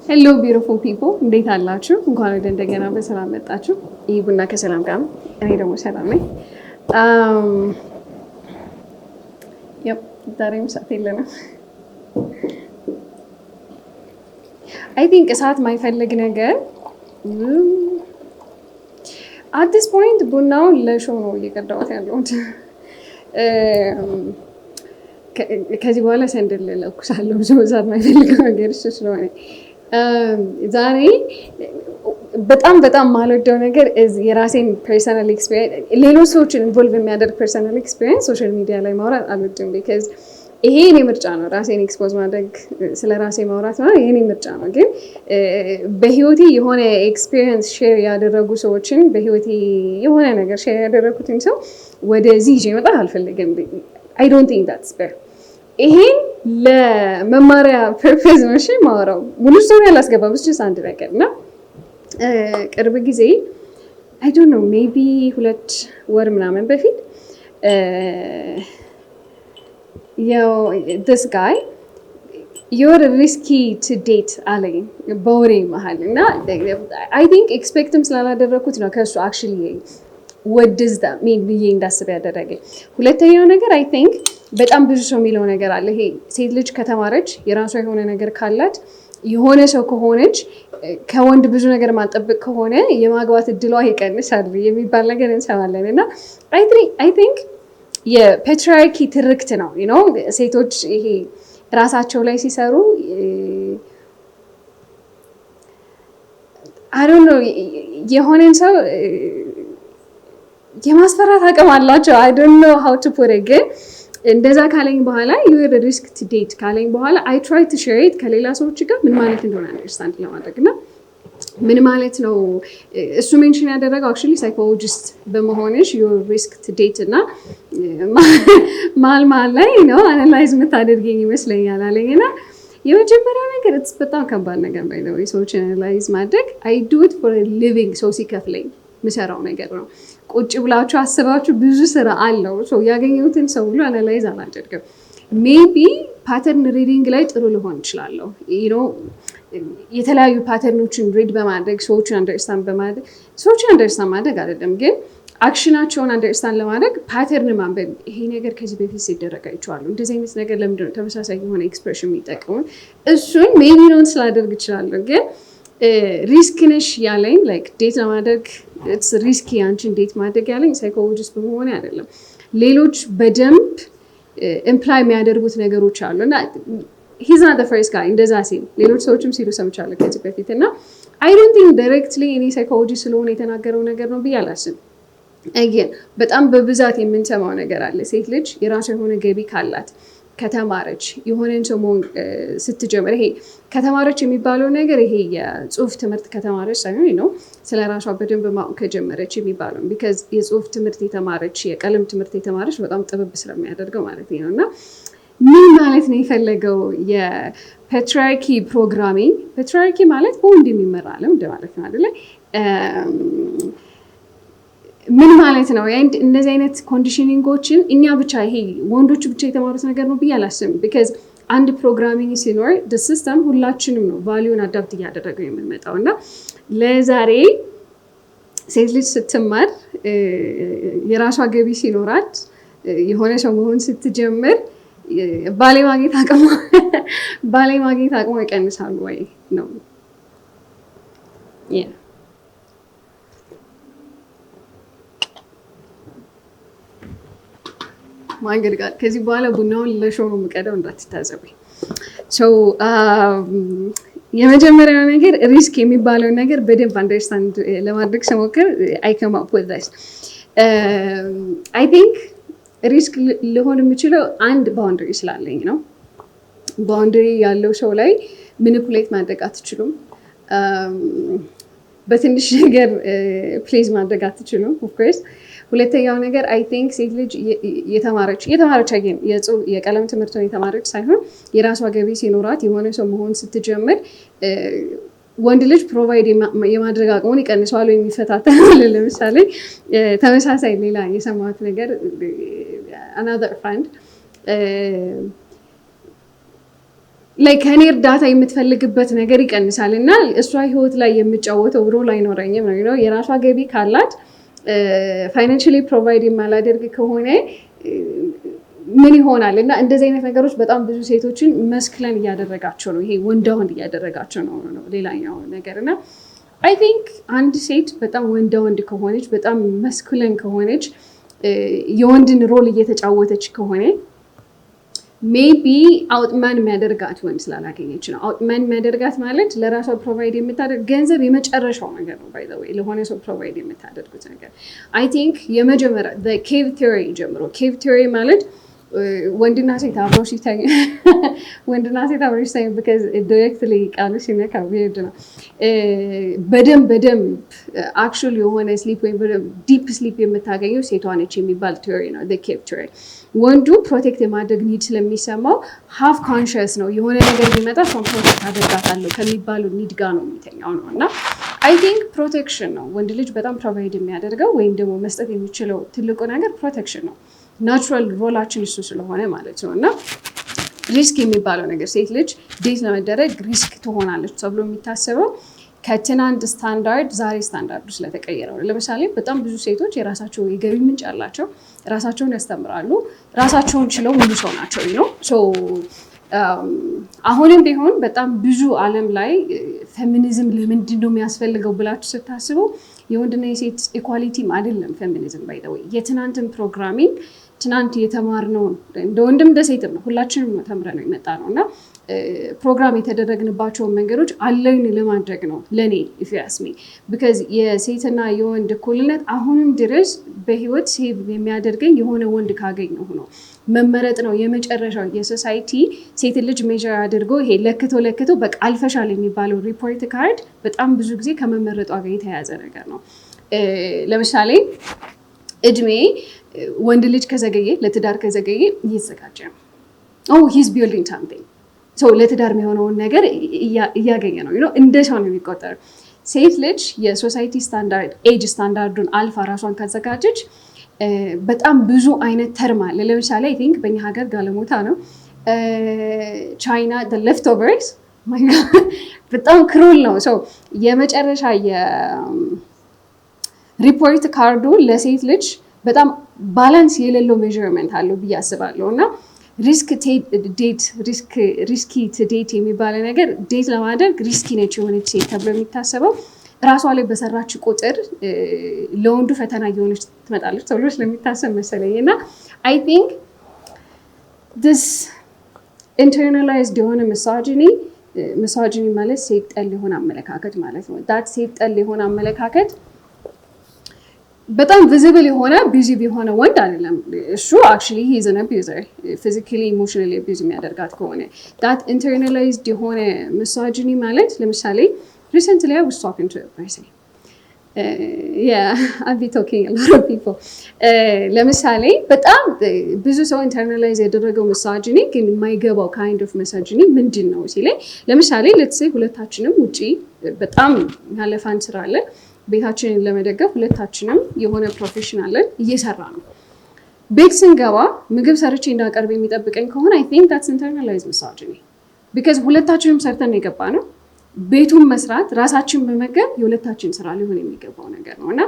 Hello beautiful people. እንዴት አላችሁ? እንኳን ወደ እንደገና በሰላም መጣችሁ። ይህ ቡና ከሰላም ጋር ነው። እኔ ደግሞ ሰላም ነኝ። ዛሬም ሰዓት የለንም። አይ ቲንክ እሳት ማይፈልግ ነገር አት ዲስ ፖይንት ቡናውን ለሾው ነው እየቀዳሁት ያለሁት። ከዚህ በኋላ ሰንደል ለኩሳለሁ። ብዙ እሳት ማይፈልገው ነገር እሱ ስለሆነ ዛሬ በጣም ማልወደው ነገር የራሴን ፐርሰናል ኤክስፒሪየንስ ሌሎች ሰዎችን ኢንቮልቭ የሚያደርግ ፐርሰናል ኤክስፒሪየንስ ሶሻል ሚዲያ ላይ ማውራት አልወድም። ቢካዝ ይሄ የኔ ምርጫ ነው። ራሴን ኤክስፖዝ ማድረግ ስለ ራሴ ማውራት ነው የኔ ምርጫ ነው። ግን በህይወቴ የሆነ ኤክስፒሪየንስ ሼር ያደረጉ ሰዎችን በህይወቴ የሆነ ነገር ሼር ያደረጉትን ሰው ወደዚህ ይዤ መጣ አልፈልግም። አይ ዶንት ቲንክ ዳትስ ፌር። ይሄን ለመማሪያ ፐርፐዝ ነው እሺ ማወራው። ሙሉ ስቶሪ አላስገባም። ብቻ አንድ ነገር እና ቅርብ ጊዜ አይ ዶንት ኖ ሜቢ 2 ወር ምናምን በፊት this guy you're risky to date አለኝ በወሬ መሀል እና አይ ቲንክ ኤክስፔክትም ስላላደረኩት ነው ከእሱ actually what does that mean ብዬ እንዳስብ ያደረገኝ። ሁለተኛው ነገር አይ ቲንክ በጣም ብዙ ሰው የሚለው ነገር አለ። ይሄ ሴት ልጅ ከተማረች የራሷ የሆነ ነገር ካላት የሆነ ሰው ከሆነች ከወንድ ብዙ ነገር ማጠብቅ ከሆነ የማግባት እድሏ ይቀንሳል የሚባል ነገር እንሰማለን። እና አይ ቲንክ የፔትሪያርኪ ትርክት ነው ሴቶች ይሄ ራሳቸው ላይ ሲሰሩ አይ ዶንት ኖ የሆነን ሰው የማስፈራት አቅም አላቸው። አይ ዶንት ኖ ሃው ቱ ፑት ኢት ግን እንደዛ ካለኝ በኋላ ዩር ሪስክ ቱ ዴት ካለኝ በኋላ አይ ትራይ ቱ ሼር ኢት ከሌላ ሰዎች ጋር ምን ማለት እንደሆነ አንደርስታንድ ለማድረግ እና ምን ማለት ነው እሱ ሜንሽን ያደረገው አክቹዋሊ ሳይኮሎጂስት በመሆንሽ ዩር ሪስክ ቱ ዴት እና ማል ላይ አናላይዝ የምታደርገኝ ይመስለኛል አለኝ እና የመጀመሪያው ነገር በጣም ከባድ ነገር ነው ሰዎችን አናላይዝ ማድረግ። አይ ዱ ኢት ፎር ሊቪንግ ሰው ሲከፍለኝ ምሰራው ነገር ነው። ቁጭ ብላችሁ አስባችሁ ብዙ ስራ አለው ሰው ያገኘሁትን ሰው ሁሉ አናላይዝ አላደርግም። ሜቢ ፓተርን ሪዲንግ ላይ ጥሩ ሊሆን ይችላለሁ። የተለያዩ ፓተርኖችን ሪድ በማድረግ ሰዎችን አንደርስታንድ ማድረግ አይደለም ግን አክሽናቸውን አንደርስታንድ ለማድረግ ፓተርን ማንበብ። ይሄ ነገር ከዚህ በፊት ሲደረግ አይቼዋለሁ፣ እንደዚህ አይነት ነገር ለምንድነው ተመሳሳይ የሆነ ኤክስፕሬሽን የሚጠቀሙ እሱን ሜቢ ኖን ስላደርግ ይችላለሁ ግን ሪስክ ነሽ ያለኝ ላይክ ዴት ለማድረግ ኢትስ ሪስኪ አንቺን ዴት ማድረግ ያለኝ ሳይኮሎጂስት በመሆን አይደለም። ሌሎች በደንብ ኢምፕላይ የሚያደርጉት ነገሮች አሉ እና ሂዝ ናት ዘ ፈርስት ጋይ እንደዛ ሲል ሌሎች ሰዎችም ሲሉ ሰምቻለሁ ከዚህ በፊት እና አይ ዶንት ቲንክ ዳይሬክትሊ እኔ ሳይኮሎጂ ስለሆነ የተናገረው ነገር ነው ብዬ አላስብም። አገን በጣም በብዛት የምንሰማው ነገር አለ። ሴት ልጅ የራሷ የሆነ ገቢ ካላት ከተማረች የሆነን ሰው መሆን ስትጀምር ይሄ ከተማረች የሚባለው ነገር ይሄ የጽሁፍ ትምህርት ከተማረች ሳይሆን ስለ ራሷ በደንብ ማወቅ ከጀመረች የሚባለው ቢካዝ የጽሁፍ ትምህርት የተማረች የቀለም ትምህርት የተማረች በጣም ጥበብ ስለሚያደርገው ማለት ነው። እና ምን ማለት ነው የፈለገው የፔትሪያርኪ ፕሮግራሚንግ? ፔትሪያርኪ ማለት በወንድ የሚመራ ዓለም እንደማለት ነው አይደለ? ምን ማለት ነው? እንደዚህ አይነት ኮንዲሽኒንጎችን እኛ ብቻ ይሄ ወንዶቹ ብቻ የተማሩት ነገር ነው ብዬ አላስብም። ቢካዝ አንድ ፕሮግራሚንግ ሲኖር ሲስተም ሁላችንም ነው ቫሊዩን አዳፕት እያደረገው የምንመጣው እና ለዛሬ ሴት ልጅ ስትማር የራሷ ገቢ ሲኖራት የሆነ ሰው መሆን ስትጀምር ባሌ ማግኘት አቅሟ ይቀንሳሉ ወይ ነው ማንገድ ጋር ከዚህ በኋላ ቡናውን ለሾው ነው የምቀዳው እንዳትታዘበኝ። የመጀመሪያው ነገር ሪስክ የሚባለው ነገር በደንብ አንደርስታንድ ለማድረግ ስሞክር አይ ካም አፕ ዊዝ ዲስ አይ ቲንክ ሪስክ ሊሆን የሚችለው አንድ ባውንደሪ ስላለኝ ነው። ባውንደሪ ያለው ሰው ላይ ማኒፑሌት ማድረግ አትችሉም። በትንሽ ነገር ፕሌዝ ማድረግ አትችሉም ኦፍኮርስ። ሁለተኛው ነገር አይ ቲንክ ሴት ልጅ የተማረች የቀለም ትምህርትን የተማረች ሳይሆን የራሷ ገቢ ሲኖራት የሆነ ሰው መሆን ስትጀምር ወንድ ልጅ ፕሮቫይድ የማድረግ አቅሙን ይቀንሰዋል ወይም ይፈታተናል። ለምሳሌ ተመሳሳይ ሌላ የሰማሁት ነገር another friend ላይ ከኔ እርዳታ የምትፈልግበት ነገር ይቀንሳል እና እሷ ህይወት ላይ የምጫወተው ሮል አይኖረኝም ነው። የራሷ ገቢ ካላት ፋይናንሻሊ ፕሮቫይድ የማላደርግ ከሆነ ምን ይሆናል? እና እንደዚህ አይነት ነገሮች በጣም ብዙ ሴቶችን መስክለን እያደረጋቸው ነው። ይሄ ወንዳ ወንድ እያደረጋቸው ነው ሌላኛው ነገር እና አይ ቲንክ አንድ ሴት በጣም ወንዳ ወንድ ከሆነች በጣም መስክለን ከሆነች የወንድን ሮል እየተጫወተች ከሆነ ሜቢ አውትማን የሚያደርጋት ወንድ ስላላገኘች ነው። አውትማን የሚያደርጋት ማለት ለራሷ ፕሮቫይድ የምታደርግ ገንዘብ የመጨረሻው ነገር ነው። ባይ ዘ ዌይ ለሆነ ሰው ፕሮቫይድ የምታደርጉት ነገር አይ ቲንክ የመጀመሪያ ኬቭ ቲዮሪ ጀምሮ ኬቭ ቲዮሪ ማለት ወንድና ሴት አብረው ሲተኙ ወንድና ሴት አብረው ሲተኙ because directly ቃሉ ሲነካ weird ነው። በደንብ actually የሆነ sleep ወይም deep sleep የምታገኘው ሴቷ ነች የሚባል ቲዮሪ ነው the cave theory። ወንዱ ፕሮቴክት የማድረግ ኒድ ስለሚሰማው half conscious ነው። የሆነ ነገር ቢመጣ እሷን ፕሮቴክት አደርጋታለሁ ከሚባለው ኒድ ጋር ነው የሚተኛው ነው እና I think protection ነው ወንድ ልጅ በጣም ፕሮቫይድ የሚያደርገው ወይም ደግሞ መስጠት የሚችለው ትልቁ ነገር ፕሮቴክሽን ነው። ናቹራል ሮላችን እሱ ስለሆነ ማለት ነው እና ሪስክ የሚባለው ነገር ሴት ልጅ ዴት ለመደረግ ሪስክ ትሆናለች ተብሎ የሚታሰበው ከትናንት ስታንዳርድ ዛሬ ስታንዳርዱ ስለተቀየረ ነው። ለምሳሌ በጣም ብዙ ሴቶች የራሳቸው የገቢ ምንጭ አላቸው፣ ራሳቸውን ያስተምራሉ፣ ራሳቸውን ችለው ሙሉ ሰው ናቸው ነው። አሁንም ቢሆን በጣም ብዙ ዓለም ላይ ፌሚኒዝም ለምንድን ነው የሚያስፈልገው ብላችሁ ስታስቡ የወንድና የሴት ኢኳሊቲም አይደለም ፌሚኒዝም ባይ ዘ ዌይ የትናንትን ፕሮግራሚንግ ትናንት የተማርነውን እንደ ወንድም እንደ ሴትም ነው ሁላችንም ተምረን ነው የመጣ ነው እና ፕሮግራም የተደረግንባቸውን መንገዶች አለኝ ለማድረግ ነው ለኔ if you ask me because የሴትና የወንድ እኩልነት አሁንም ድረስ በህይወት ሴቭ የሚያደርገኝ የሆነ ወንድ ካገኘሁ ነው መመረጥ ነው የመጨረሻው የሶሳይቲ ሴት ልጅ ሜጀር አድርጎ ይሄ ለክቶ በቃ አልፈሻል የሚባለው ሪፖርት ካርድ በጣም ብዙ ጊዜ ከመመረጧ ጋር የተያያዘ ነገር ነው። ለምሳሌ እድሜ ወንድ ልጅ ከዘገየ ለትዳር ከዘገየ እየተዘጋጀ ነው he's building something so ለትዳር የሚሆነውን ነገር እያገኘ ነው እንደ ሰው ነው የሚቆጠረው። ሴት ልጅ የሶሳይቲ ስታንዳርድ ኤጅ ስታንዳርዱን አልፋ ራሷን ካዘጋጀች በጣም ብዙ አይነት ተርም አለ። ለምሳሌ አይ ቲንክ በእኛ ሀገር ጋለሞታ ነው ቻይና the leftovers my god በጣም ክሩል ነው። የመጨረሻ የሪፖርት ካርዱ ለሴት ልጅ በጣም ባላንስ የሌለው ሜዥርመንት አለው ብዬ አስባለሁ እና ሪስኪ ዴት የሚባለው ነገር ዴት ለማድረግ ሪስኪ ነች የሆነች ሴት ተብሎ የሚታሰበው ራሷ ላይ በሰራች ቁጥር ለወንዱ ፈተና እየሆነች ትመጣለች ተብሎ ስለሚታሰብ መሰለኝ እና አይ ቲንክ this internalized የሆነ ሚሶጂኒ ማለት ሴት ጠል የሆነ አመለካከት ማለት ነው። that ሴት ጠል የሆነ አመለካከት በጣም ቪዚብል የሆነ ቢዚ የሆነ ወንድ አይደለም እሱ actually he is an abuser physically emotionally abuse የሚያደርጋት ከሆነ that internalized የሆነ ሚሶጂኒ ማለት ለምሳሌ recently I was talking to a person I've been talking a lot of people ለምሳሌ በጣም ብዙ ሰው ኢንተርናላይዝ ያደረገው ሚሶጂኒ ግን የማይገባው kind of misogyny ምንድን ነው ሲለኝ ለምሳሌ let's say ሁለታችንም ውጪ በጣም ያለፋን ስራ አለ ቤታችንን ለመደገፍ ሁለታችንም የሆነ ፕሮፌሽናል እየሰራ ነው። ቤት ስንገባ ምግብ ሰርቼ እንዳቀርብ የሚጠብቀኝ ከሆነ I think that's internalized misogyny because ሁለታችንም ሰርተን የገባ ነው። ቤቱን መስራት ራሳችን መመገብ የሁለታችን ስራ ሊሆን የሚገባው ነገር ነው እና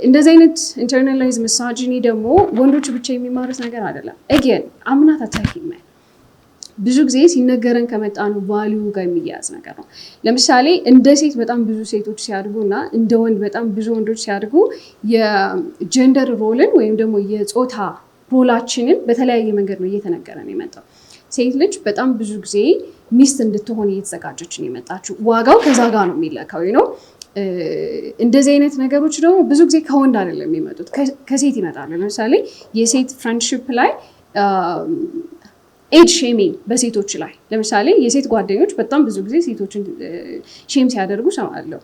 እንደዚህ አይነት internalized misogyny ደግሞ ወንዶች ብቻ የሚማሩት ነገር አይደለም። again I'm not attacking men ብዙ ጊዜ ሲነገረን ከመጣ ነው ቫልዩ ጋር የሚያያዝ ነገር ነው። ለምሳሌ እንደ ሴት በጣም ብዙ ሴቶች ሲያድጉና እንደ ወንድ በጣም ብዙ ወንዶች ሲያድጉ የጀንደር ሮልን ወይም ደግሞ የጾታ ሮላችንን በተለያየ መንገድ ነው እየተነገረን የመጣው። ሴት ልጅ በጣም ብዙ ጊዜ ሚስት እንድትሆን እየተዘጋጀች ነው የመጣችው። ዋጋው ከዛ ጋር ነው የሚለካው ነው። እንደዚህ አይነት ነገሮች ደግሞ ብዙ ጊዜ ከወንድ አይደለም የሚመጡት ከሴት ይመጣሉ። ለምሳሌ የሴት ፍሬንድሺፕ ላይ ኤጅ ሼሚንግ በሴቶች ላይ ለምሳሌ የሴት ጓደኞች በጣም ብዙ ጊዜ ሴቶችን ሼም ሲያደርጉ ሰማለሁ።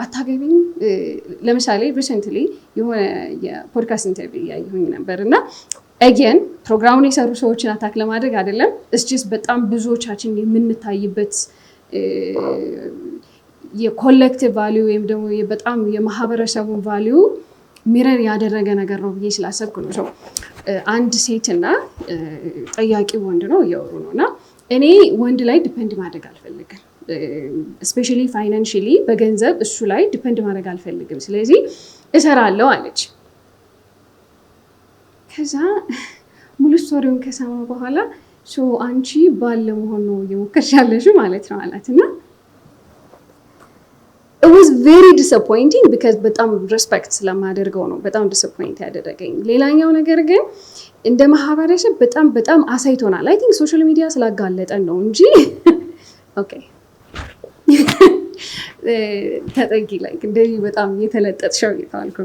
አታገቢኝ ለምሳሌ ሪሰንትሊ የሆነ የፖድካስት ኢንተርቪው ያየሁኝ ነበር እና again ፕሮግራሙን የሰሩ ሰዎችን አታክ ለማድረግ አይደለም it's just በጣም ብዙዎቻችን የምንታይበት የኮሌክቲቭ ቫልዩ ወይም ደግሞ በጣም የማህበረሰቡን ቫልዩ ሚረር ያደረገ ነገር ነው ብዬ ስላሰብኩ ነው። አንድ ሴትና ጠያቂ ወንድ ነው እያወሩ ነው እና እኔ ወንድ ላይ ዲፔንድ ማድረግ አልፈልግም። ስፔሻሊ ፋይናንሽሊ በገንዘብ እሱ ላይ ዲፔንድ ማድረግ አልፈልግም። ስለዚህ እሰራለሁ አለች። ከዛ ሙሉ ስቶሪውን ከሰማ በኋላ አንቺ ባል ለመሆን ነው እየሞከርሽ ያለሽው ማለት ነው አላት እና it was very disappointing because በጣም ሪስፔክት ስለማደርገው ነው በጣም ዲስአፖይንት ያደረገኝ። ሌላኛው ነገር ግን እንደ ማህበረሰብ በጣም አሳይቶናል። አይ ቲንክ ሶሻል ሚዲያ ስላጋለጠን ነው እንጂ ኦኬ ተጠቂ ላይ እንደዚህ በጣም የተለጠጥሽው ይታልኩ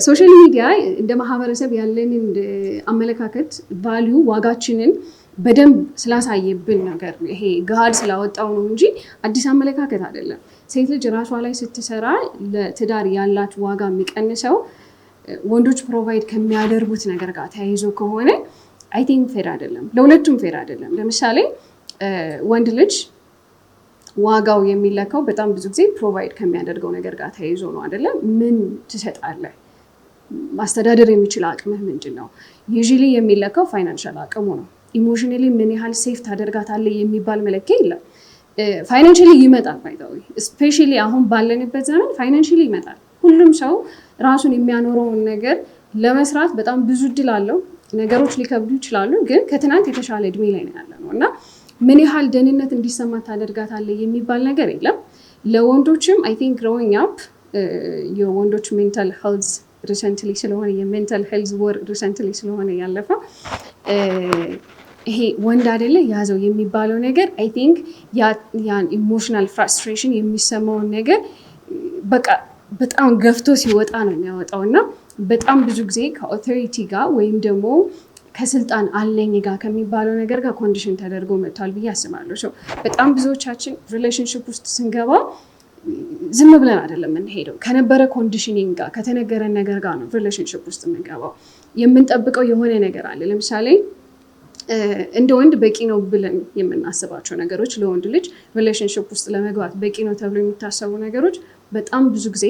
ሶሻል ሚዲያ እንደ ማህበረሰብ ያለንን አመለካከት ቫልዩ ዋጋችንን በደንብ ስላሳየብን ነገር ይሄ ጋድ ስላወጣው ነው እንጂ አዲስ አመለካከት አይደለም። ሴት ልጅ ራሷ ላይ ስትሰራ ለትዳር ያላት ዋጋ የሚቀንሰው ወንዶች ፕሮቫይድ ከሚያደርጉት ነገር ጋር ተያይዞ ከሆነ አይ ቲንክ ፌር አይደለም፣ ለሁለቱም ፌር አይደለም። ለምሳሌ ወንድ ልጅ ዋጋው የሚለካው በጣም ብዙ ጊዜ ፕሮቫይድ ከሚያደርገው ነገር ጋር ተያይዞ ነው አይደለም። ምን ትሰጣለህ? ማስተዳደር የሚችል አቅምህ ምንድን ነው? ዩዥሊ የሚለካው ፋይናንሻል አቅሙ ነው። ኢሞሽናሊ ምን ያህል ሴፍ ታደርጋታለህ የሚባል መለኪያ የለም። ፋይናንሽሊ ይመጣል ባይታዊ ስፔሻሊ አሁን ባለንበት ዘመን ፋይናንሽሊ ይመጣል። ሁሉም ሰው ራሱን የሚያኖረውን ነገር ለመስራት በጣም ብዙ እድል አለው። ነገሮች ሊከብዱ ይችላሉ፣ ግን ከትናንት የተሻለ እድሜ ላይ ነው ያለነው እና ምን ያህል ደህንነት እንዲሰማ ታደርጋታለህ የሚባል ነገር የለም። ለወንዶችም አይ ቲንክ ግሮዊንግ አፕ የወንዶች ሜንታል ሄልዝ ሪሰንትሊ ስለሆነ የሜንታል ሄልዝ ወር ሪሰንትሊ ስለሆነ ያለፈው ይሄ ወንድ አይደለ ያዘው የሚባለው ነገር አይ ቲንክ ያን ኢሞሽናል ፍራስትሬሽን የሚሰማውን ነገር በቃ በጣም ገፍቶ ሲወጣ ነው የሚያወጣው እና በጣም ብዙ ጊዜ ከኦቶሪቲ ጋር ወይም ደግሞ ከስልጣን አለኝ ጋር ከሚባለው ነገር ጋር ኮንዲሽን ተደርጎ መጥቷል ብዬ አስባለሁ። በጣም ብዙዎቻችን ሪሌሽንሽፕ ውስጥ ስንገባ ዝም ብለን አይደለም የምንሄደው፣ ከነበረ ኮንዲሽኒንግ ጋር ከተነገረን ነገር ጋር ነው ሪሌሽንሽፕ ውስጥ የምንገባው። የምንጠብቀው የሆነ ነገር አለ። ለምሳሌ እንደ ወንድ በቂ ነው ብለን የምናስባቸው ነገሮች ለወንድ ልጅ ሪሌሽንሽፕ ውስጥ ለመግባት በቂ ነው ተብሎ የሚታሰቡ ነገሮች በጣም ብዙ ጊዜ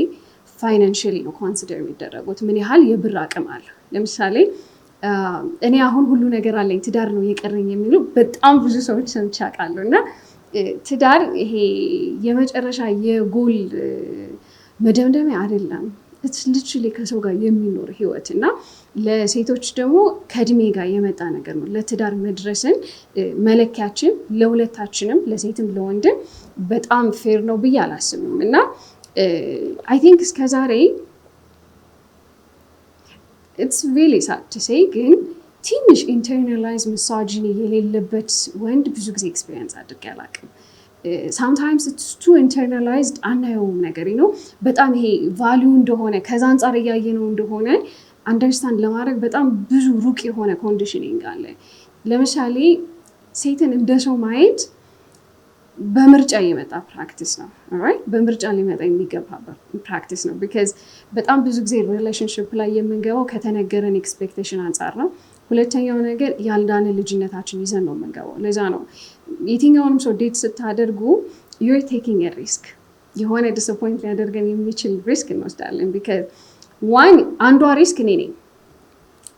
ፋይናንሽሊ ነው ኮንሲደር የሚደረጉት። ምን ያህል የብር አቅም አለ። ለምሳሌ እኔ አሁን ሁሉ ነገር አለኝ ትዳር ነው የቀረኝ የሚሉ በጣም ብዙ ሰዎች ሰምቼ አውቃለሁ። እና ትዳር ይሄ የመጨረሻ የጎል መደምደሚያ አይደለም። ልጅ ከሰው ጋር የሚኖር ህይወት እና ለሴቶች ደግሞ ከእድሜ ጋር የመጣ ነገር ነው። ለትዳር መድረስን መለኪያችን ለሁለታችንም ለሴትም ለወንድም በጣም ፌር ነው ብዬ አላስብም። እና አይ ቲንክ እስከዛሬ ኢትስ ሪሊ ሳድ ቱ ሴይ ግን ትንሽ ኢንተርናላይዝ ሚሶጂኒ የሌለበት ወንድ ብዙ ጊዜ ኤክስፒሪየንስ አድርጌ አላውቅም። ሳምታይምስ ኢትስ ቱ ኢንተርናላይዝድ አናየውም ነገር ነው። በጣም ይሄ ቫሊዩ እንደሆነ ከዛ አንጻር እያየነው እንደሆነ አንደርስታንድ ለማድረግ በጣም ብዙ ሩቅ የሆነ ኮንዲሽኒንግ አለ። ለምሳሌ ሴትን እንደ ሰው ማየት በምርጫ የመጣ ፕራክቲስ ነው። ኦራይት፣ በምርጫ ሊመጣ የሚገባ ፕራክቲስ ነው። ቢካዝ በጣም ብዙ ጊዜ ሪሌሽንሽፕ ላይ የምንገባው ከተነገረን ኤክስፔክቴሽን አንጻር ነው። ሁለተኛው ነገር ያልዳነ ልጅነታችን ይዘን ነው የምንገባው። ለዛ ነው የትኛውንም ሰው ዴት ስታደርጉ ዩር ቴኪንግ ሪስክ፣ የሆነ ዲስአፖይንት ሊያደርገን የሚችል ሪስክ እንወስዳለን። ቢካዝ ዋን አንዷ ሪስክ እኔ ነኝ።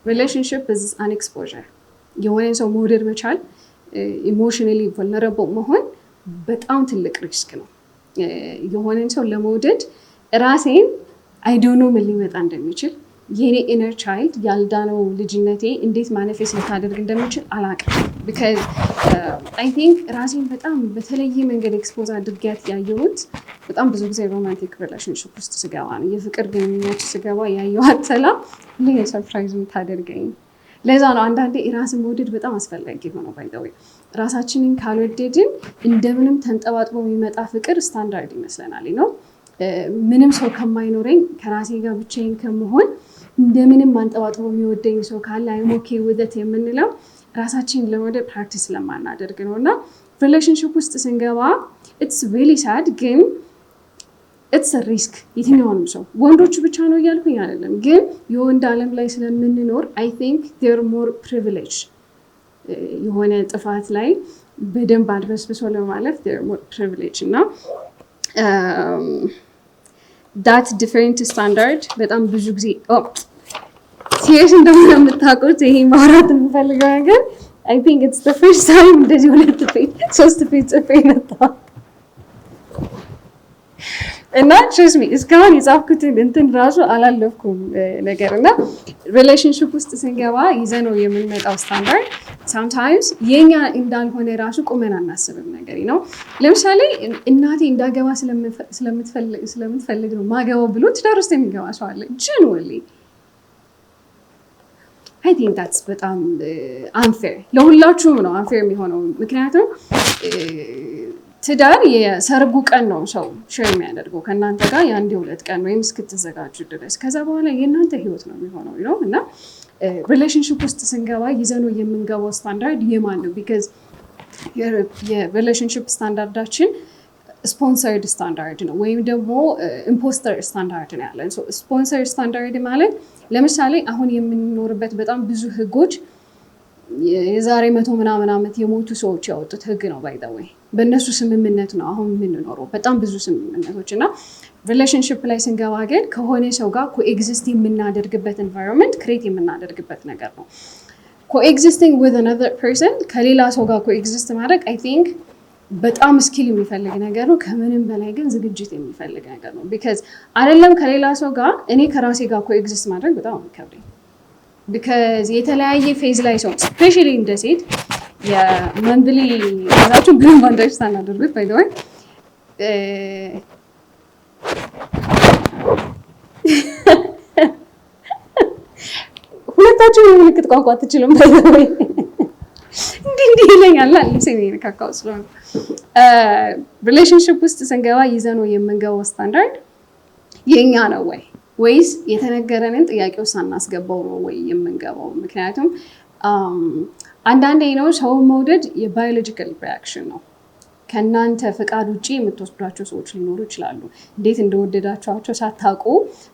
ሪሌሽንሽፕ ኢዝ አን ኤክስፖዠር። የሆነን ሰው መውደድ መቻል፣ ኢሞሽናሊ ቨልነረብል መሆን በጣም ትልቅ ሪስክ ነው። የሆነን ሰው ለመውደድ ራሴን አይዶኖ ምን ሊመጣ እንደሚችል የኔ ኢነር ቻይልድ ያልዳነው ልጅነቴ እንዴት ማኒፌስት ልታደርግ እንደሚችል አላውቅም። ቢካዝ አይ ቲንክ ራሴን በጣም በተለየ መንገድ ኤክስፖዝ አድርጊያት ያየሁት በጣም ብዙ ጊዜ ሮማንቲክ ሪሌሽንሽፕ ውስጥ ስገባ ነው። የፍቅር ግንኙነት ስገባ ያየኋት ሰላም ሁሌ ሰርፕራይዝ የምታደርገኝ። ለዛ ነው አንዳንዴ ራስን መውደድ በጣም አስፈላጊ ሆነው ባይዘዌ ራሳችንን ካልወደድን እንደምንም ተንጠባጥቦ የሚመጣ ፍቅር ስታንዳርድ ይመስለናል ነው። ምንም ሰው ከማይኖረኝ ከራሴ ጋር ብቻዬን ከመሆን እንደምንም አንጠባጥቦ የሚወደኝ ሰው ካለ አይም ኦኬ ውደት የምንለው ራሳችንን ለመውደድ ፕራክቲስ ለማናደርግ ነው። እና ሪሌሽንሽፕ ውስጥ ስንገባ ኢትስ ሪሊ ሳድ ግን ኢትስ ሪስክ። የትኛውንም ሰው ወንዶቹ ብቻ ነው እያልኩኝ አይደለም፣ ግን የወንድ ዓለም ላይ ስለምንኖር አይ ቲንክ ዜር ሞር ፕሪቪሌጅ የሆነ ጥፋት ላይ በደንብ አድበስብሶ ለማለፍ ዜር ሞር ፕሪቪሌጅ እና ዳት ዲፈረንት ስታንዳርድ በጣም ብዙ ጊዜ ሲሪየስ እንደሆነ የምታውቁት ይሄ ማውራት የምፈልገው ነገር I think it's the first time እንደዚህ ሁለት ፔጅ ሶስት ፔጅ ጽፌ መጣሁ እና trust me እስካሁን የጻፍኩትን እንትን ራሱ አላለፍኩም ነገር እና ሪሌሽንሺፕ ውስጥ ስንገባ ይዘነው የምንመጣው ስታንዳርድ sometimes የኛ እንዳልሆነ ራሱ ቁመን አናስብም ነገር ነው። ለምሳሌ እናቴ እንዳገባ ስለምትፈልግ ነው ማገባው ብሎ ትዳር ውስጥ የሚገባ ሰው አለ genuinely I think that's በጣም unfair ለሁላችሁም ነው unfair የሚሆነው ምክንያቱም ትዳር የሰርጉ ቀን ነው ሰው ሼር የሚያደርገው ከእናንተ ጋር የአንድ የሁለት ቀን ወይም እስክትዘጋጁ ድረስ ከዛ በኋላ የእናንተ ህይወት ነው የሚሆነው ነው እና ሪሌሽንሺፕ ውስጥ ስንገባ ይዘነው የምንገባው ስታንዳርድ የማን ነው ቢካዝ የሪሌሽንሺፕ ስታንዳርዳችን ስፖንሰርድ ስታንዳርድ ነው ወይም ደግሞ ኢምፖስተር ስታንዳርድ ነው ያለን ስፖንሰር ስታንዳርድ ማለት ለምሳሌ አሁን የምንኖርበት በጣም ብዙ ህጎች የዛሬ 100 ምናምን ዓመት የሞቱ ሰዎች ያወጡት ህግ ነው ባይ ዘ ዌይ በእነሱ ስምምነት ነው አሁን የምንኖረው በጣም ብዙ ስምምነቶች እና ሪሌሽንሺፕ ላይ ስንገባ ግን ከሆነ ሰው ጋር ኮኤግዚስት የምናደርግበት ኤንቫይሮንመንት ክሬት የምናደርግበት ነገር ነው ኮኤግዚስቲንግ ዊዝ አናዘር ፐርሰን ከሌላ ሰው ጋር ኮኤግዚስት ማድረግ አይ ቲንክ በጣም ስኪል የሚፈልግ ነገር ነው ከምንም በላይ ግን ዝግጅት የሚፈልግ ነገር ነው ቢካዝ አይደለም ከሌላ ሰው ጋር እኔ ከራሴ ጋር ኮኤግዚስት ማድረግ በጣም ይከብዳል ቢካዝ የተለያየ ፌዝ ላይ ሰው ስፔሻሊ እንደ ሴት የመንዝሊ ዛቹ ብሉም አንደርስታንድ አድርጉት ባይ ዘ ወይ ሁለታችሁ ምልክት ቋንቋ አትችሉም ባይ ዘ ወይ እንዲህ ይለኛል ልብሴን የነካካው ስለሆነ ሪሌሽንሺፕ ውስጥ ስንገባ ይዘነው የምንገባው ስታንዳርድ የኛ ነው ወይ ወይስ የተነገረንን ጥያቄው ሳናስገባው ነው ወይ የምንገባው ምክንያቱም አንዳንዴ ነው ሰው መውደድ የባዮሎጂካል ሪአክሽን ነው ከናንተ ፍቃድ ውጪ የምትወስዷቸው ሰዎች ሊኖሩ ይችላሉ እንዴት እንደወደዳቸዋቸው ሳታውቁ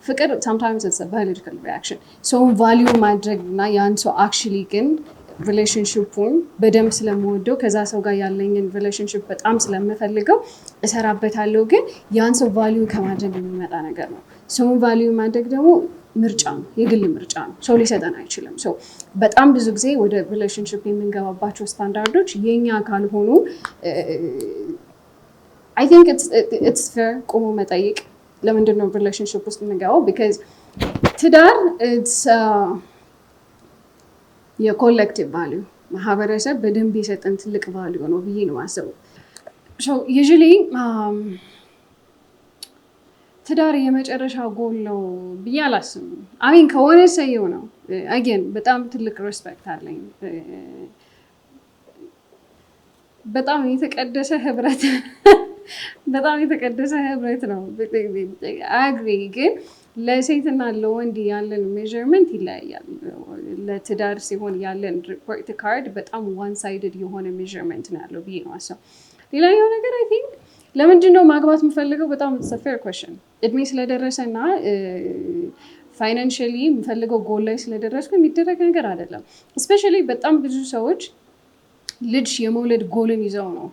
ፍቅር sometimes it's a biological reaction so value ማድረግና ያን ሰው actually ግን ሪሌሽንሺፑን በደንብ ስለምወደው ከዛ ሰው ጋር ያለኝን ሪሌሽንሺፕ በጣም ስለምፈልገው እሰራበታለሁ ግን ያን ሰው ቫልዩ ከማድረግ የሚመጣ ነገር ነው ሰውን ቫልዩ ማድረግ ደግሞ ምርጫ ነው የግል ምርጫ ነው ሰው ሊሰጠን አይችልም ሰው በጣም ብዙ ጊዜ ወደ ሪሌሽንሺፕ የምንገባባቸው ስታንዳርዶች የኛ ካልሆኑ I think it's fair ቆሞ መጠየቅ ለምንድን ነው ሪሌሽንሺፕ ውስጥ የምንገባው because ትዳር it's የኮሌክቲቭ ቫልዩ ማህበረሰብ በደንብ የሰጠን ትልቅ ቫልዩ ነው ብዬ ነው ማሰበው so usually ትዳር የመጨረሻ ጎል ነው ብዬ አላስብም አሚን ከሆነ ሰየው ነው again በጣም ትልቅ ሪስፔክት አለኝ በጣም የተቀደሰ ህብረት ነው አግሪ ግን ለሴትና ለወንድ ያለን ሜዠርመንት ይለያያል ለትዳር ሲሆን ያለን ሪፖርት ካርድ በጣም ዋን ሳይድድ የሆነ ሜዠርመንት ነው ያለው ብዬ ነው አሰብ ሌላኛው ነገር አይ ቲንክ ለምንድን ነው ማግባት የምፈልገው በጣም it's a fair question እድሜ ስለደረሰና ፋይናንሻሊ የምፈልገው ጎል ላይ ስለደረስኩ የሚደረግ ነገር አይደለም ስፔሻሊ በጣም ብዙ ሰዎች ልጅ የመውለድ ጎልን ይዘው ነው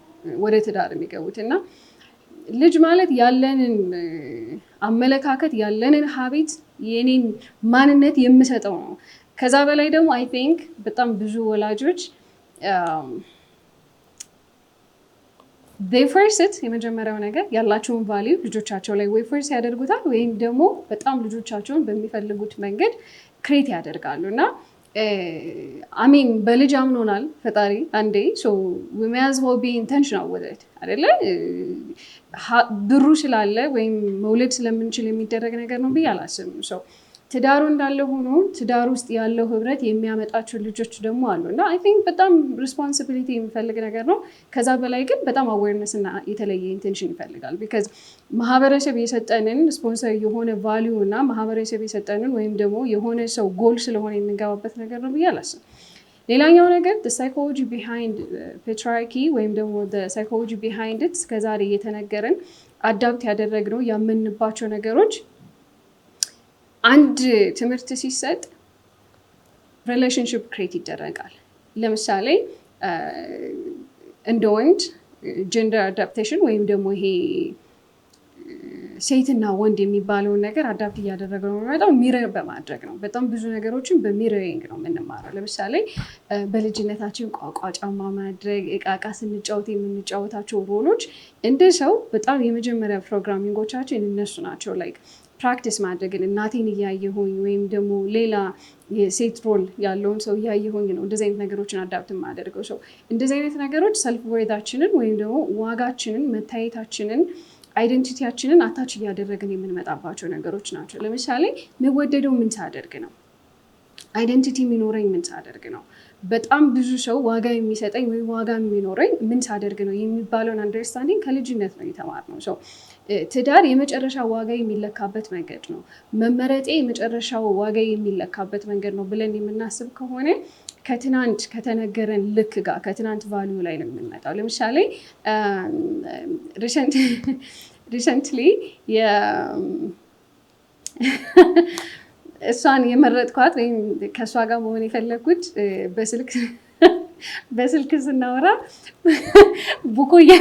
ወደ ትዳር የሚገቡት እና ልጅ ማለት ያለንን አመለካከት ያለንን ሀቢት የኔን ማንነት የምሰጠው ነው ከዛ በላይ ደግሞ አይ ቲንክ በጣም ብዙ ወላጆች they first it የመጀመሪያው ነገር ያላቸውን ቫልዩ ልጆቻቸው ላይ ወይ ፈርስ ያደርጉታል ወይም ደግሞ በጣም ልጆቻቸውን በሚፈልጉት መንገድ ክሬት ያደርጋሉ እና አሚን በልጅ አምኖናል ፈጣሪ አንዴ so we may as well be intentional with it አይደለ ብሩ ስላለ ወይም መውለድ ስለምንችል የሚደረግ ነገር ነው ብዬ አላስብም so ትዳሩ እንዳለ ሆኖ ትዳር ውስጥ ያለው ህብረት የሚያመጣቸው ልጆች ደግሞ አሉ እና አይ ቲንክ በጣም ሪስፖንሲቢሊቲ የሚፈልግ ነገር ነው ከዛ በላይ ግን በጣም አዌርነስ እና የተለየ ኢንቴንሽን ይፈልጋል ቢካዝ ማህበረሰብ የሰጠንን ስፖንሰር የሆነ ቫልዩ እና ማህበረሰብ የሰጠንን ወይም ደግሞ የሆነ ሰው ጎል ስለሆነ የምንገባበት ነገር ነው ብዬ አላስብም ሌላኛው ነገር the psychology behind patriarchy ወይም ደግሞ the psychology behind it እስከዛሬ የተነገረን አዳፕት ያደረግነው ያመንባቸው ነገሮች አንድ ትምህርት ሲሰጥ ሪሌሽንሺፕ ክሬት ይደረጋል ለምሳሌ እንደ ወንድ ጀንደር አዳፕቴሽን ወይም ደግሞ ይሄ ሴትና ወንድ የሚባለውን ነገር አዳፕት እያደረገው ነው የሚመጣው ሚረር በማድረግ ነው። በጣም ብዙ ነገሮችን በሚረሪንግ ነው የምንማረው። ለምሳሌ በልጅነታችን ቋቋ ጫማ ማድረግ፣ እቃቃ ስንጫወት የምንጫወታቸው ሮሎች እንደ ሰው በጣም የመጀመሪያ ፕሮግራሚንጎቻችን እነሱ ናቸው። ላይክ ፕራክቲስ ማድረግን እናቴን እያየሁኝ ወይም ደግሞ ሌላ የሴት ሮል ያለውን ሰው እያየሁኝ ነው እንደዚህ አይነት ነገሮችን አዳፕት የማደርገው። ሰው እንደዚህ አይነት ነገሮች ሰልፍ ወርታችንን ወይም ደግሞ ዋጋችንን፣ መታየታችንን፣ አይደንቲቲያችንን አታች እያደረግን የምንመጣባቸው ነገሮች ናቸው። ለምሳሌ የምወደደው ምን ሳደርግ ነው? አይደንቲቲ የሚኖረኝ ምን ሳደርግ ነው? በጣም ብዙ ሰው ዋጋ የሚሰጠኝ ወይም ዋጋ የሚኖረኝ ምን ሳደርግ ነው የሚባለውን አንደርስታንዲንግ ከልጅነት ነው የተማርነው። ሰው ትዳር የመጨረሻ ዋጋ የሚለካበት መንገድ ነው፣ መመረጤ የመጨረሻው ዋጋ የሚለካበት መንገድ ነው ብለን የምናስብ ከሆነ ከትናንት ከተነገረን ልክ ጋር ከትናንት ቫሊዩ ላይ ነው የምንመጣው። ለምሳሌ ሪሰንትሊ እሷን የመረጥኳት ወይም ከእሷ ጋር መሆን የፈለግኩት በስልክ ስናወራ ቡኮያ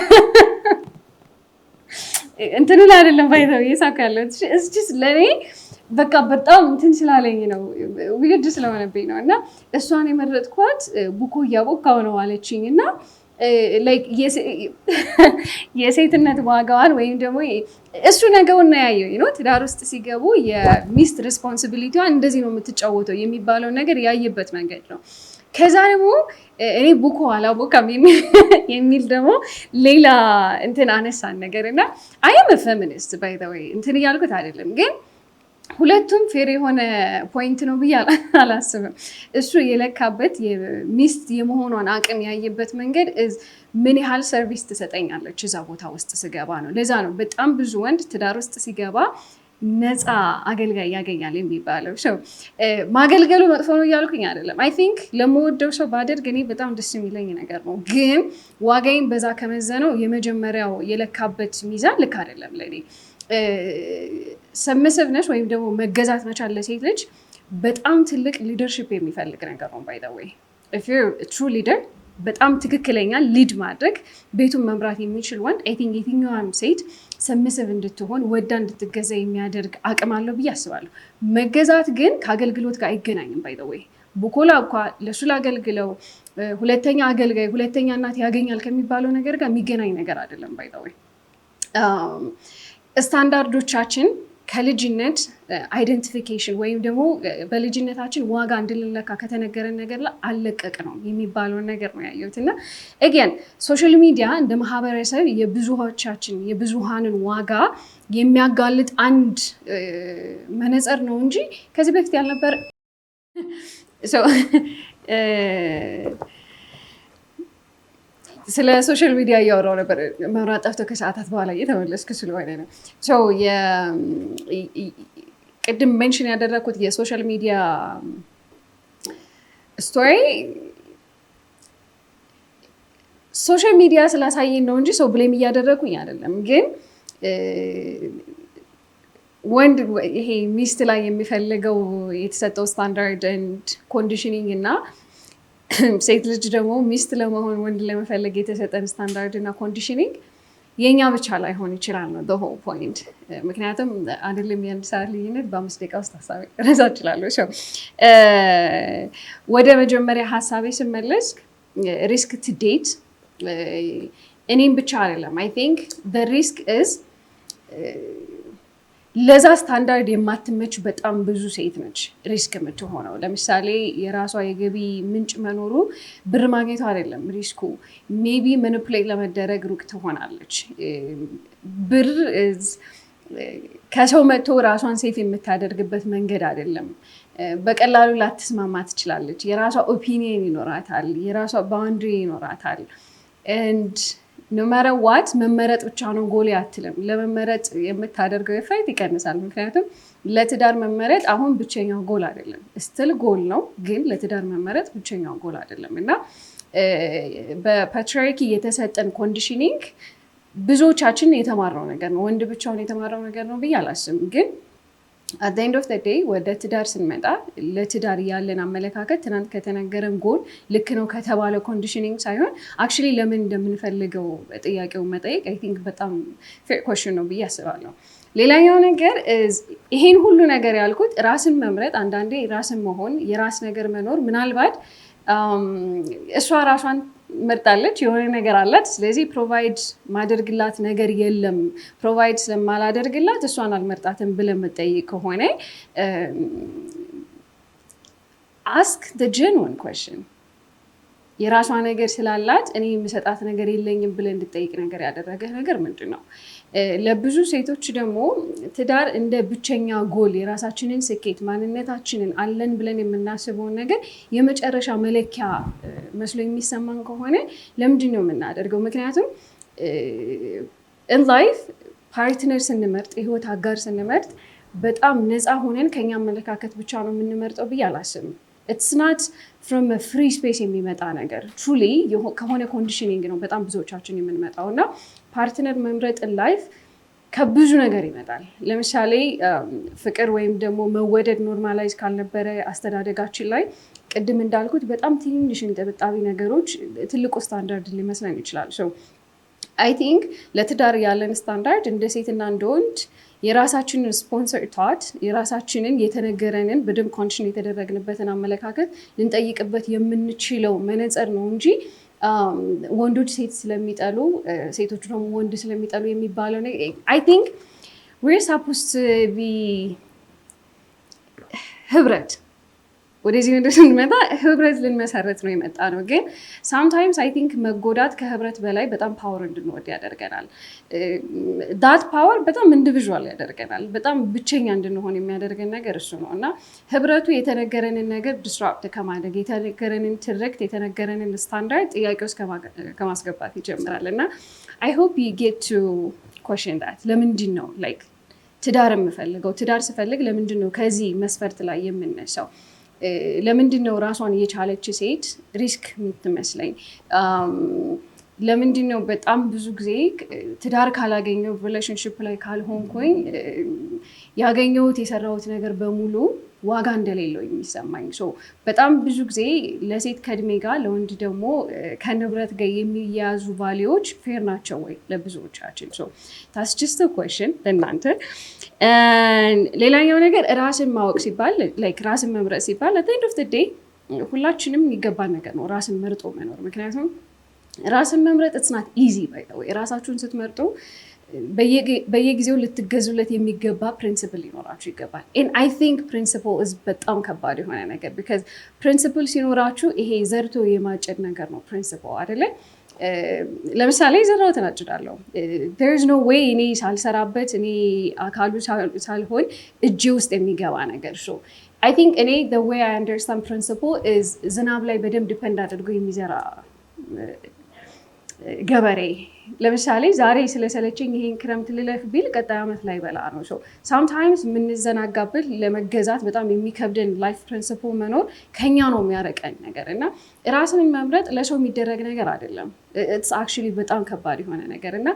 እንትኑ ላይ አይደለም ባይተው እየሳኩ ያለው እስኪስ ለእኔ በቃ በጣም እንትን ስላለኝ ነው ውይድ ስለሆነብኝ ነው። እና እሷን የመረጥኳት ቡኮያ ቦካው ነው አለችኝ እና የሴትነት ዋጋዋን ወይም ደግሞ እሱ ነገውና ያየው ነው። ትዳር ውስጥ ሲገቡ የሚስት ሪስፖንሲቢሊቲዋን እንደዚህ ነው የምትጫወተው የሚባለው ነገር ያየበት መንገድ ነው። ከዛ ደግሞ እኔ ቡኮ አላቦካም የሚል ደግሞ ሌላ እንትን አነሳን ነገር እና አየም ፌሚኒስት ባይ ዘ ዌይ እንትን እያልኩት አይደለም ግን ሁለቱም ፌር የሆነ ፖይንት ነው ብዬ አላስብም። እሱ የለካበት ሚስት የመሆኗን አቅም ያየበት መንገድ ምን ያህል ሰርቪስ ትሰጠኛለች እዛ ቦታ ውስጥ ስገባ ነው። ለዛ ነው በጣም ብዙ ወንድ ትዳር ውስጥ ሲገባ ነፃ አገልጋይ ያገኛል የሚባለው። ማገልገሉ መጥፎ ነው እያልኩኝ አይደለም። አይ ቲንክ ለመወደው ሰው ባደርግ እኔ በጣም ደስ የሚለኝ ነገር ነው። ግን ዋጋይን በዛ ከመዘነው የመጀመሪያው የለካበት ሚዛን ልክ አይደለም ለእኔ። ሰብሚሲቭ ነሽ ወይም ደግሞ መገዛት መቻል ለሴት ልጅ በጣም ትልቅ ሊደርሽፕ የሚፈልግ ነገር ነው። ባይ ዘ ዌይ ኢፍ ዩ ትሩ ሊደር በጣም ትክክለኛ ሊድ ማድረግ ቤቱን መምራት የሚችል ወንድ አይ ቲንክ የትኛዋም ሴት ሰብሚሲቭ እንድትሆን ወዳ እንድትገዛ የሚያደርግ አቅም አለው ብዬ አስባለሁ። መገዛት ግን ከአገልግሎት ጋር አይገናኝም። ባይ ዘ ዌይ ቡኮላ እንኳ ለሱ ላገልግለው ሁለተኛ አገልጋይ ሁለተኛ እናት ያገኛል ከሚባለው ነገር ጋር የሚገናኝ ነገር አይደለም። ባይ ዘ ዌይ ስታንዳርዶቻችን ከልጅነት አይደንቲፊኬሽን ወይም ደግሞ በልጅነታችን ዋጋ እንድንለካ ከተነገረን ነገር ላይ አለቀቅ ነው የሚባለውን ነገር ነው ያየሁት። እና ኤጌን ሶሻል ሚዲያ እንደ ማህበረሰብ የብዙሃቻችን የብዙሃንን ዋጋ የሚያጋልጥ አንድ መነጽር ነው እንጂ ከዚህ በፊት ያልነበር ስለ ሶሻል ሚዲያ እያወራው ነበር። መብራት ጠፍቶ ከሰዓታት በኋላ እየተመለስኩ ስለሆነ ነው። ቅድም ሜንሽን ያደረግኩት የሶሻል ሚዲያ ስቶሪ ሶሻል ሚዲያ ስላሳየን ነው እንጂ ሰው ብሌም እያደረግኩኝ አይደለም። ግን ወንድ ይሄ ሚስት ላይ የሚፈልገው የተሰጠው ስታንዳርድ ኤንድ ኮንዲሽኒንግ እና ሴት ልጅ ደግሞ ሚስት ለመሆን ወንድ ለመፈለግ የተሰጠን ስታንዳርድ እና ኮንዲሽኒንግ የኛ ብቻ ላይሆን ይችላል ነው the whole point። ምክንያቱም አይደለም የአንድ ሰዓት ልዩነት በ5 ደቂቃ ውስጥ ሀሳቤ ረዛ እችላለሁ። ወደ መጀመሪያ ሀሳቤ ስመለስ ሪስክ ቱ ዴት እኔም ብቻ አይደለም። አይ ቲንክ the risk is ለዛ ስታንዳርድ የማትመች በጣም ብዙ ሴት ነች ሪስክ የምትሆነው። ለምሳሌ የራሷ የገቢ ምንጭ መኖሩ ብር ማግኘቱ አይደለም ሪስኩ። ሜቢ ማኒፑሌት ለመደረግ ሩቅ ትሆናለች። ብር ከሰው መጥቶ ራሷን ሴፍ የምታደርግበት መንገድ አይደለም። በቀላሉ ላትስማማ ትችላለች። የራሷ ኦፒኒየን ይኖራታል፣ የራሷ ባውንድሪ ይኖራታል። ኤንድ ኖ ማተር ዋት መመረጥ ብቻ ነው ጎል አትልም። ለመመረጥ የምታደርገው ኤፈርት ይቀንሳል። ምክንያቱም ለትዳር መመረጥ አሁን ብቸኛው ጎል አይደለም። ስትል ጎል ነው፣ ግን ለትዳር መመረጥ ብቸኛው ጎል አይደለም። እና በፓትሪያርኪ የተሰጠን ኮንዲሽኒንግ ብዙዎቻችን የተማርነው ነገር ነው። ወንድ ብቻውን የተማረው ነገር ነው ብዬ አላስብም። ግን at the end of the day ወደ ትዳር ስንመጣ ለትዳር ያለን አመለካከት ትናንት ከተነገረን ጎል ልክ ነው ከተባለ ኮንዲሽኒንግ ሳይሆን አክቹሊ ለምን እንደምንፈልገው ጥያቄውን መጠየቅ አይ ቲንክ በጣም ፌር ኩዌስችን ነው ብዬ አስባለሁ። ሌላኛው ነገር ይሄን ሁሉ ነገር ያልኩት ራስን መምረጥ አንዳንዴ ራስን መሆን የራስ ነገር መኖር ምናልባት እሷ ራሷን መርጣለች የሆነ ነገር አላት ስለዚህ ፕሮቫይድ ማደርግላት ነገር የለም ፕሮቫይድ ስለማላደርግላት እሷን አልመርጣትም ብለን መጠየቅ ከሆነ ask the genuine question የራሷ ነገር ስላላት እኔ የምሰጣት ነገር የለኝም ብለን እንድጠይቅ ነገር ያደረገ ነገር ምንድነው? ለብዙ ሴቶች ደግሞ ትዳር እንደ ብቸኛ ጎል የራሳችንን ስኬት ማንነታችንን አለን ብለን የምናስበውን ነገር የመጨረሻ መለኪያ መስሎ የሚሰማን ከሆነ ለምንድን ነው የምናደርገው? ምክንያቱም in life ፓርትነር ስንመርጥ የህይወት አጋር ስንመርጥ በጣም ነፃ ሆነን ከኛ አመለካከት ብቻ ነው የምንመርጠው ብዬ አላስብም። it's not from a free space የሚመጣ ነገር truly ከሆነ ኮንዲሽኒንግ ነው በጣም ብዙዎቻችን የምንመጣው እና ፓርትነር መምረጥ ላይፍ ከብዙ ነገር ይመጣል። ለምሳሌ ፍቅር ወይም ደግሞ መወደድ ኖርማላይዝ ካልነበረ አስተዳደጋችን ላይ ቅድም እንዳልኩት በጣም ትንሽ እንጠብጣቢ ነገሮች ትልቁ ስታንዳርድ ሊመስለን ይችላል። so I think ለትዳር ያለን ስታንዳርድ እንደ ሴትና እንደ ወንድ የራሳችንን ስፖንሰር ታት የራሳችንን የተነገረንን በደንብ ኮንዲሽን የተደረግንበትን አመለካከት ልንጠይቅበት የምንችለው መነጽር ነው እንጂ ወንዶች ሴት ስለሚጠሉ ሴቶች ደግሞ ወንድ ስለሚጠሉ የሚባለው ነገር I think we're supposed to be ህብረት ወደዚህ ወንድ ስንመጣ ህብረት ልንመሰረት ነው የመጣ ነው። ግን sometimes I think መጎዳት ከህብረት በላይ በጣም ፓወር እንድንወድ ያደርገናል። that power በጣም ኢንዲቪዥዋል ያደርገናል። በጣም ብቸኛ እንድንሆን የሚያደርገን ነገር እሱ ነው እና ህብረቱ የተነገረንን ነገር ዲስራፕት ከማድረግ የተነገረንን ትርክት የተነገረንን ስታንዳርድ ጥያቄ ውስጥ ከማስገባት ይጀምራል እና I hope you get to question that ለምንድን ነው like ትዳር የምፈልገው ትዳር ስፈልግ ለምንድን ነው ከዚህ መስፈርት ላይ የምነሳው ለምንድን ነው ራሷን የቻለች ሴት ሪስክ የምትመስለኝ ለምንድን ነው በጣም ብዙ ጊዜ ትዳር ካላገኘው ሪሌሽንሺፕ ላይ ካልሆንኩኝ ያገኘሁት የሰራሁት ነገር በሙሉ ዋጋ እንደሌለው የሚሰማኝ በጣም ብዙ ጊዜ ለሴት ከእድሜ ጋር ለወንድ ደግሞ ከንብረት ጋር የሚያያዙ ቫሊዎች ፌር ናቸው ወይ ለብዙዎቻችን? that's just a question ለእናንተ። ሌላኛው ነገር ራስን ማወቅ ሲባል like ራስን መምረጥ ሲባል at the end of the day ሁላችንም የሚገባን ነገር ነው ራስን መርጦ መኖር። ምክንያቱም ራስን መምረጥ it's not easy by the way ራሳችሁን ስትመርጡ በየጊዜው ልትገዙለት የሚገባ ፕሪንሲፕል ሊኖራችሁ ይገባል። and I think principle is በጣም ከባድ የሆነ ነገር because principle ሲኖራችሁ ይሄ ዘርቶ የማጨድ ነገር ነው principle አይደለ? ለምሳሌ ዘራውትን አጭዳለሁ there is no way እኔ ሳልሰራበት እኔ አካሉ ሳልሆን እጄ ውስጥ የሚገባ ነገር I think እኔ the way I understand principle is ዝናብ ላይ በደንብ ዲፔንድ አድርጎ የሚዘራ ገበሬ ለምሳሌ ዛሬ ስለሰለቸኝ ይሄን ክረምት ልለፍ ቢል ቀጣይ አመት ላይ በላ ነው sometimes የምንዘናጋበት ለመገዛት በጣም የሚከብደን ላይፍ ፕሪንሲፕል መኖር ከኛ ነው የሚያረቀን ነገር እና ራስን መምረጥ ለሰው የሚደረግ ነገር አይደለም it's actually በጣም ከባድ የሆነ ነገር እና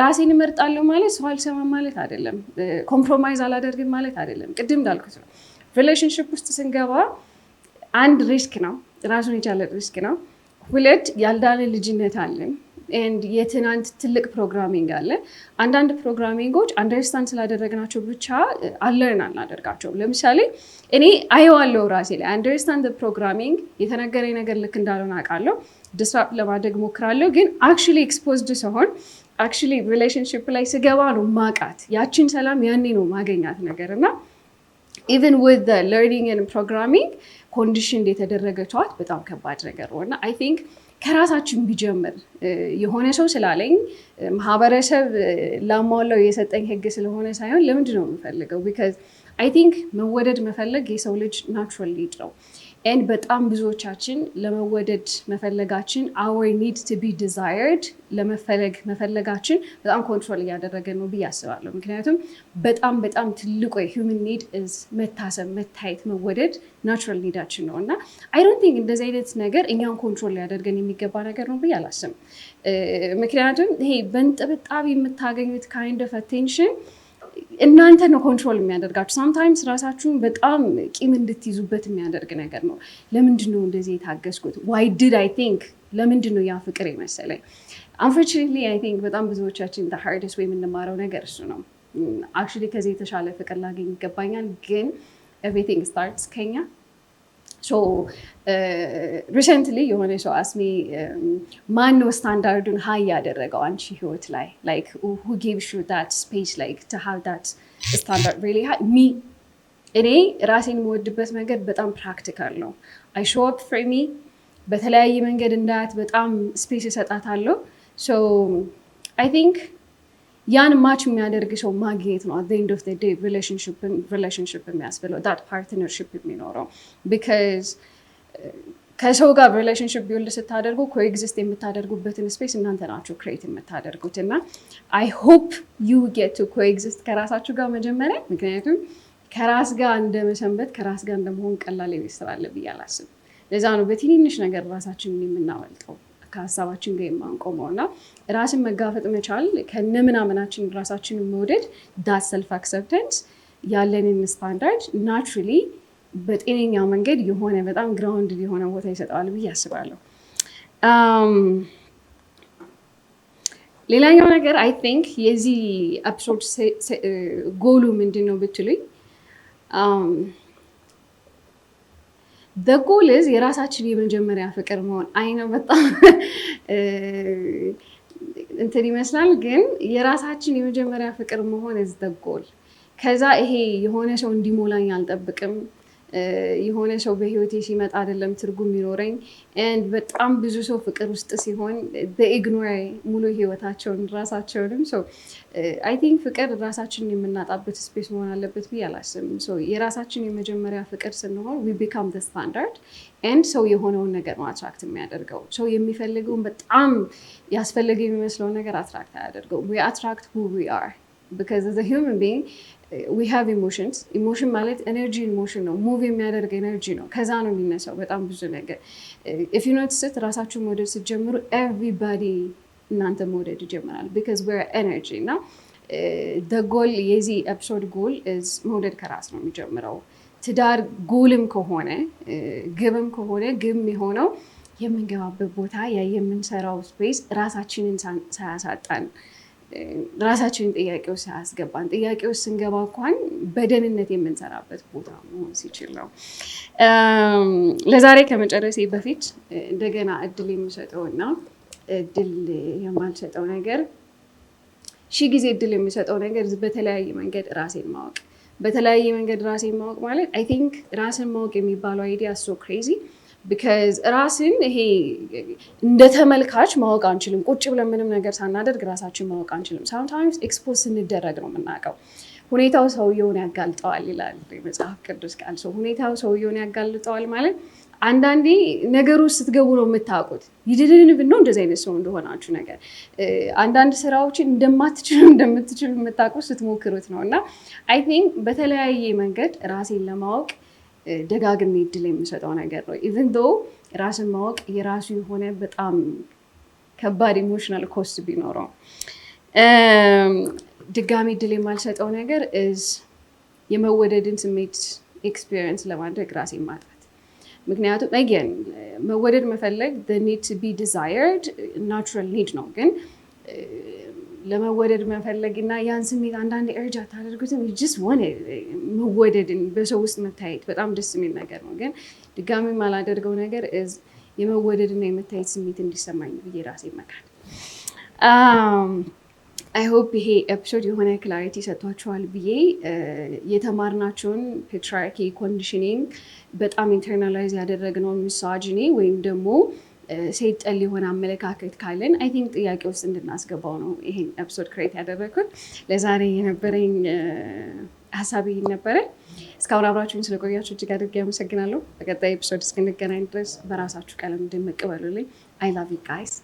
ራሴን እመርጣለሁ ማለት ሰው አልሰማም ማለት አይደለም ኮምፕሮማይዝ አላደርግም ማለት አይደለም ቅድም እንዳልኩት ነው ሪሌሽንሺፕ ውስጥ ስንገባ አንድ ሪስክ ነው ራሱን የቻለ ሪስክ ነው ሁለት ያልዳነ ልጅነት አለን and የትናንት ትልቅ ፕሮግራሚንግ አለ አንዳንድ ፕሮግራሚንጎች አንደርስታንድ ስላደረግናቸው ብቻ አለርን አናደርጋቸው ለምሳሌ እኔ አየዋለሁ ራሴ ላይ አንደርስታንድ the programming የተነገረኝ ነገር ልክ እንዳልሆነ አውቃለሁ ዲስራፕት ለማድረግ ሞክራለሁ ግን actually exposed ሲሆን actually relationship ላይ ስገባ ነው ማቃት ያቺን ሰላም ያኔ ነው ማገኛት ነገር እና even with the learning and programming condition የተደረገቻት በጣም ከባድ ነገር ነው እና I think ከራሳችን ቢጀምር የሆነ ሰው ስላለኝ ማህበረሰብ ላሟላው የሰጠኝ ህግ ስለሆነ ሳይሆን ለምንድን ነው የምፈልገው because I think መወደድ መፈለግ የሰው ልጅ ናቹራል ኒድ ነው and በጣም ብዙዎቻችን ለመወደድ መፈለጋችን our need to be desired ለመፈለግ መፈለጋችን በጣም ኮንትሮል እያደረገን ነው ብዬ አስባለሁ ምክንያቱም በጣም ትልቁ human need is መታሰብ መታየት መወደድ ናቹራል ኒዳችን ነው እና I don't think እንደዚህ አይነት ነገር እኛን ኮንትሮል ሊያደርገን የሚገባ ነገር ነው ብዬ አላስብም ምክንያቱም ይሄ በንጥብጣቢ የምታገኙት kind of attention እናንተ ነው ኮንትሮል የሚያደርጋችሁ። ሳምታይምስ ራሳችሁን በጣም ቂም እንድትይዙበት የሚያደርግ ነገር ነው። ለምንድን ነው እንደዚህ የታገስኩት? ዋይ ዲድ አይ ቲንክ ለምንድን ነው ያ ፍቅር የመሰለኝ? አንፎርቹኔትሊ አይ ቲንክ በጣም ብዙዎቻችን ሃርደስት ወይ የምንማረው ነገር እሱ ነው። አክቹዋሊ ከዚህ የተሻለ ፍቅር ላገኝ ይገባኛል፣ ግን ኤቭሪቲንግ ስታርትስ ከኛ። ሶ ሪሰንትሊ የሆነ ሰው አስሚ ማን ነው ስታንዳርዱን ሀይ ያደረገው አንቺ ህይወት ላይ? ላይክ ሁ ጊቭስ ዩ ዳት ስፔስ ላይክ ቱ ሃቭ ዳት ስታንዳርድ ሪሊ ሃይ? ሚ እኔ ራሴን የምወድበት መንገድ በጣም ፕራክቲካል ነው። አይ ሾው አፕ ፎር ሚ በተለያየ መንገድ እንዳያት በጣም ስፔስ እሰጣታለሁ። ሶ አይ ቲንክ ያን ማች የሚያደርግ ሰው ማግኘት ነው። አት ዘ ኤንድ ኦፍ ዘ ዴይ ሪሌሽንሽፕ የሚያስብለው ዳት ፓርትነርሽፕ የሚኖረው ቢካዝ ከሰው ጋር ሪሌሽንሽፕ ቢውልድ ስታደርጉ ኮኤግዚስት የምታደርጉበትን ስፔስ እናንተ ናችሁ ክሬት የምታደርጉት እና አይ ሆፕ ዩ ጌት ቱ ኮኤግዚስት ከራሳችሁ ጋር መጀመሪያ። ምክንያቱም ከራስ ጋር እንደመሰንበት ከራስ ጋር እንደመሆን ቀላል የቤት ስራ አለ ብዬ አላስብም። ለዛ ነው በትንንሽ ነገር ራሳችንን የምናመልጠው ከሀሳባችን ጋር የማንቆመው እና ራስን መጋፈጥ መቻል ከነምናምናችን ራሳችንን መውደድ ዳት ሰልፍ አክሰፕተንስ ያለንን ስታንዳርድ ናቹራሊ በጤነኛ መንገድ የሆነ በጣም ግራውንድ የሆነ ቦታ ይሰጠዋል ብዬ አስባለሁ። ሌላኛው ነገር አይ ቲንክ የዚህ ኤፒሶድ ጎሉ ምንድን ነው ብትሉኝ ጎልዝ የራሳችን የመጀመሪያ ፍቅር መሆን። አይ ነው በጣም እንትን ይመስላል፣ ግን የራሳችን የመጀመሪያ ፍቅር መሆን is the goal። ከዛ ይሄ የሆነ ሰው እንዲሞላኝ አልጠብቅም። የሆነ ሰው በህይወቴ ሲመጣ አይደለም ትርጉም የሚኖረኝ። and በጣም ብዙ ሰው ፍቅር ውስጥ ሲሆን በኢግኖር ሙሉ ህይወታቸውን ራሳቸውንም so I think ፍቅር ራሳችንን የምናጣበት ስፔስ መሆን አለበት ብዬ አላስብም። so የራሳችን የመጀመሪያ ፍቅር ስንሆን we become the standard and ሰው የሆነውን ነገር ነው አትራክት የሚያደርገው። ሰው የሚፈልገውን በጣም ያስፈልገው የሚመስለውን ነገር አትራክት አያደርገው። we attract who we are because as a human being we have emotions። ኢሞሽን ማለት ኤነርጂ ኢሞሽን ነው፣ ሙቭ የሚያደርግ ኤነርጂ ነው። ከዛ ነው የሚነሳው በጣም ብዙ ነገር። if you notice it ራሳችሁን መውደድ ስትጀምሩ everybody እናንተ መውደድ ይጀምራል because we're energy እና the goal የዚህ ኤፒሶድ ጎል is መውደድ ከራስ ነው የሚጀምረው። ትዳር ጎልም ከሆነ ግብም ከሆነ ግብ የሆነው የምንገባበት ቦታ ያ የምንሰራው ስፔስ ራሳችንን ሳያሳጣን ራሳችንን ጥያቄ ውስጥ ሳያስገባን ጥያቄ ውስጥ ስንገባ እንኳን በደህንነት የምንሰራበት ቦታ መሆን ሲችል ነው። ለዛሬ ከመጨረሴ በፊት እንደገና እድል የሚሰጠውና እድል የማልሰጠው ነገር ጊዜ እድል የሚሰጠው ነገር በተለያየ መንገድ ራሴን ማወቅ። በተለያየ መንገድ ራሴን ማወቅ ማለት አይ ቲንክ ራስን ማወቅ የሚባለው አይዲያ ሶ ክሬዚ ቢካዝ ራስን ይሄ እንደ ተመልካች ማወቅ አንችልም። ቁጭ ብለን ምንም ነገር ሳናደርግ ራሳችን ማወቅ አንችልም። ሳምታይምስ ኤክስፖዝ ስንደረግ ነው የምናውቀው። ሁኔታው ሰውየውን ያጋልጠዋል ይላል መጽሐፍ ቅዱስ ቃል። ሰው ሁኔታው ሰውየውን ያጋልጠዋል ማለት አንዳንዴ ነገሩ ስትገቡ ነው የምታውቁት። ይድድን ብነው እንደዚህ አይነት ሰው እንደሆናችሁ ነገር አንዳንድ ስራዎችን እንደምትችሉ የምታውቁት ስትሞክሩት ነው። እና አይ ቲንክ በተለያየ መንገድ ራሴን ለማወቅ ደጋግሜ እድል የሚሰጠው ነገር ነው። ኢቨን ዶ ራስን ማወቅ የራሱ የሆነ በጣም ከባድ ኢሞሽናል ኮስት ቢኖረው ድጋሚ እድል የማልሰጠው ነገር የመወደድን ስሜት ኤክስፒሪየንስ ለማድረግ ራሴን ማጣት። ምክንያቱም አገን መወደድ መፈለግ the need to be desired natural need ነው፣ ግን ለመወደድ መፈለግ እና ያን ስሜት አንዳንድ እርጃ ታደርጉትም just want መወደድን በሰው ውስጥ መታየት በጣም ደስ የሚል ነገር ነው። ግን ድጋሚ ማላደርገው ነገር የመወደድና የመታየት ስሜት እንዲሰማኝ ብዬ ራሴ መካድ። አይ ሆፕ ይሄ ኤፒሶድ የሆነ ክላሪቲ ሰጥቷቸዋል ብዬ የተማርናቸውን ፔትሪያርኪ ኮንዲሽኒንግ በጣም ኢንተርናላይዝ ያደረግነውን ሚሶጂኒ ወይም ደግሞ ሴት ጠል የሆነ አመለካከት ካለን አይ ቲንክ ጥያቄ ውስጥ እንድናስገባው ነው ይሄን ኤፒሶድ ክሬት ያደረግኩት። ለዛሬ የነበረኝ ሀሳብ ይሄን ነበረ። እስካሁን አብራችሁን ስለቆያችሁ እጅግ አድርጌ አመሰግናለሁ። በቀጣይ ኤፒሶድ እስክንገናኝ ድረስ በራሳችሁ ቀለም እንድትመቅ በሉልኝ። አይ ላቭ ዩ ጋይስ።